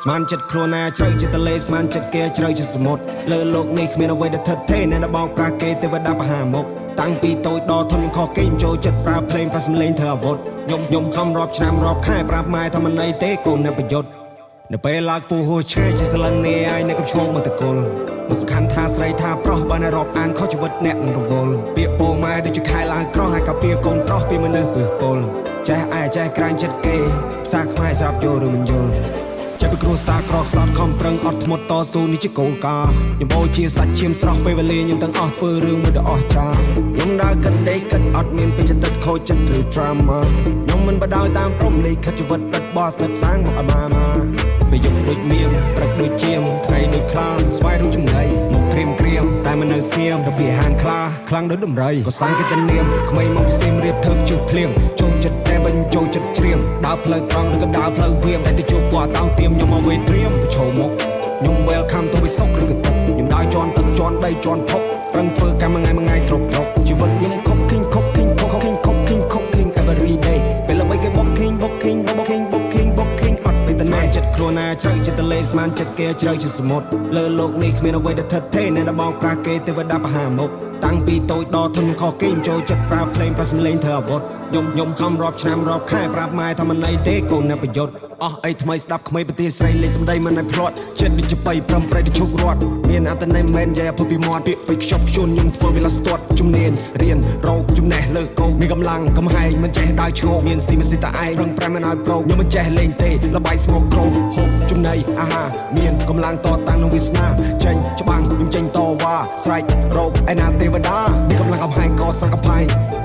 ស្មានចិត្តខ្លួនណាជ្រៅចិត្តលេស្មានចិត្តគេជ្រៅចិត្តសមុទ្រលើលោកនេះគ្មានអ្វីដែលថិតថេរអ្នកដែលបោកប្រាស់គេទេវតាបហាមុខតាំងពីតូចដល់ធំខ្ញុំខុសគេខ្ញុំចូលចិត្តប្រើភ្លេងប្រើសំឡេងធ្វើអាវុធខ្ញុំខំរាប់ឆ្នាំរាប់ខែប្រាប់ម៉ែថាមិនអីទេកូនអ្នកប្រយុទ្ធនៅពេលឡើងពូហួឆ្ងាយជាស្លឹងនេះឯងនៅកំឈ្មោះមកតកុលមិនសំខាន់ថាស្រីថាប្រុសបើនៅរាប់អានខុសជីវិតអ្នកនឹងរវល់ពាក្យពោម៉ែដូចជាខែឡើងក្រោះហើយក៏ពាក្យកូនប្រុសពីមនុស្សពឹសពុលចេះឯចេះក្រាញ់ចិត្តគេផ្សារខ្មែរស្រាប់យល់ឬមិនយល់ចាប់ពីគ្រួសារក្រកសតខំប្រឹងអត់ធ្មត់តស៊ូនេះជាគោលការណ៍ខ្ញុំបោជាសាច់ឈាមស្រស់ពេលវេលាខ្ញុំទាំងអស់ធ្វើរឿងមួយដ៏អស្ចារ្យខ្ញុំដើរកិនដេកកិនអត់មានពេញចិត្តខូចចិត្តឬ drama ខ្ញុំមិនបដោយតាមព្រំលេខិតជីវិតដិតបោះសិតសាងមកអាម៉ាពេលយប់ដូចមៀងព្រឹកដូចជាមថ្ងៃដូចខ្លាស្វាយដូចចំណៃមកក្រៀមតែមិននៅសៀមទៅពីហានខ្លាំងដូចដំរីក៏សាំងគេទៅនាមក្មេងមកពីសៀមរៀបធ្វើជុះធ្លៀងចូលចិត្តតែបាញ់ចូលចិត្តច្រៀងដើរផ្លូវត្រង់ឬក៏ដើរផ្លូវវាងតែទៅជួបគាត់តោងទៀមខ្ញុំមកវេត្រៀមប្រឈមមុខខ្ញុំ welcome ទៅវិសុខឬក៏ទុកខ្ញុំដើរជន់ទឹកជន់ដីជន់ភពប្រឹងធ្វើកម្មថ្ងៃទ្រពជីវិតខ្ញុំខុបឃីង every day ពេលល្បីគេបុកឃីងអត់ទៅណាចិត្តខ្លួនណាជ្រៅចិត្តលេស្មានចិត្តគេជ្រៅជាសមុទ្រលើលោកនេះគ្មានអ្វីដែលថិតថេរអ្នកដែលបោកប្រាស់គេទេវតាបហាមុខតាំងពីតូចដល់ធំខុសគេខ្ញុំចូលចិត្តប្រើភ្លេងប្រើសំឡេងធ្វើអាវុធខ្ញុំខំរាប់ឆ្នាំរាប់ខែប្រាប់ម៉ែថាមិនអីទេកូនអ្នកប្រយុទ្ធអស់អីថ្មីស្ដាប់ក្មេងប្រទាស្រីលេខសម្ដីមិនឲ្យភ្លាត់ចិត្តដូចជាបៃប្រំប្រែទៅជោគរត់មានអត្តន័យមិននិយាយអពុពីមាត់ពាក្យពេចខ្ចប់ខ្ជួនខ្ញុំធ្វើវាឡាស្ទាត់ជំនាញរៀនរោគចំណេះលើកោមានកម្លាំងកំហែងមិនចេះដើរឈ្ងោកមានស៊ីមិនស៊ីតាឯងប្រឹងប្រែមិនឲ្យប្រូខ្ញុំមិនចេះលេងទេល្បាយស្មោកក្រោកហូបចំណីអាហារមានកម្លាំងតតាំងនឹងវាសនាចេញច្បាំងខ្ញុំចេញតវ៉ាស្រែករោគឯណាទេវតាមានកម្លាំងកំហែងកសង្កផៃ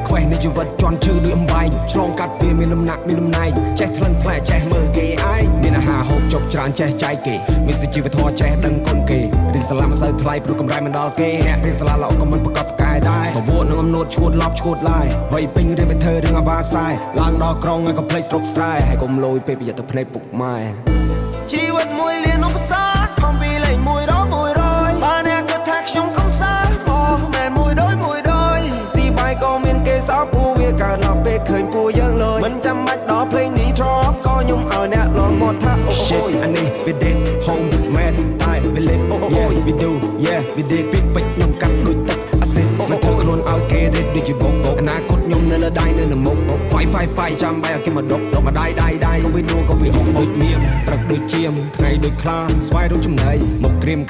ខ្វេះនៃជីវិតជន់ឈឺដូចអំបែងឆ្លងកាត់វាមានដំណាក់មានតំណែងចេះថ្លឹងថ្លែចេះមើលគេឯងមានអាហារហូបចុកច្រើនចេះចែកគេមានសុជីវធម៌ចេះដឹងគុណគេរៀនសាលាមិនសូវថ្លៃព្រោះកម្រៃមិនដល់គេអ្នករៀនសាលាល្អក៏មិនប្រកបផ្កាយដែរបវួតនឹងអំនួតឈួតឡប់ឈួតឡាយវ័យពេញរៀនទៅធ្វើរឿងអាវ៉ាសាយឡើងដល់ក្រុងហើយក៏ភ្លេចស្រុកស្រែហើយកុំលយពេលប្រយ័ត្នទៅភ្នែកពុកម៉ែជីវិតមួយលៀនឧបសគ្គខំពីលេខ100បើអ្នកគិតថាខ្ញុំខំសាមកមែនមួយដោយស៊ីបាយក៏មានគេសោកពូវាកើតឡប់ពេលឃើញពូយើងលយមិនចាំបាច់ដល់ភ្លេងនេះទ្រពក៏ខ្ញុំឲ្យអ្នកលងមាត់ថាអូអានេះវា did home man តែវាលេងអូ we do yeah we did ពីពេជ្រខ្ញុំកាត់ដូចទឹកអាស៊ីតមិនធ្វើខ្លួនឲ្យគេរេដូចជាបងអនាគតខ្ញុំនៅលើដៃនៅមុខ fight ចាំបាយឲ្យគេមកដុកមកដៃក៏វានួក៏វាហុកដូចមៀមព្រឹកដូចជាមថ្ងៃដូចខ្លាស្វាយដូចចំណៃមកក្រៀម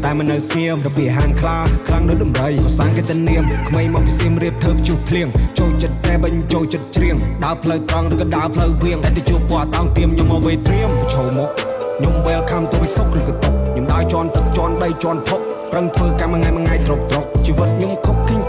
តែមិននៅស្ងៀមទៅពីហានខ្លាំងដូចដំរីក៏សាំងគេទៅនាមក្មេងមកពីសៀមរៀបធ្វើជុះភ្លៀងចូលចិត្តតែបាញ់ចូលចិត្តច្រៀងដើរផ្លូវត្រង់ឬក៏ដើរផ្លូវវាងតែទៅជួបគាត់តោងទៀមខ្ញុំមកវេត្រៀមប្រឈមមុខខ្ញុំ welcome ទៅវិសុខឬក៏ទុកខ្ញុំដើរជន់ទឹកជន់ដីជន់ភពប្រឹងធ្វើកម្មថ្ងៃទ្រពជីវិតខ្ញុំខុបឃីង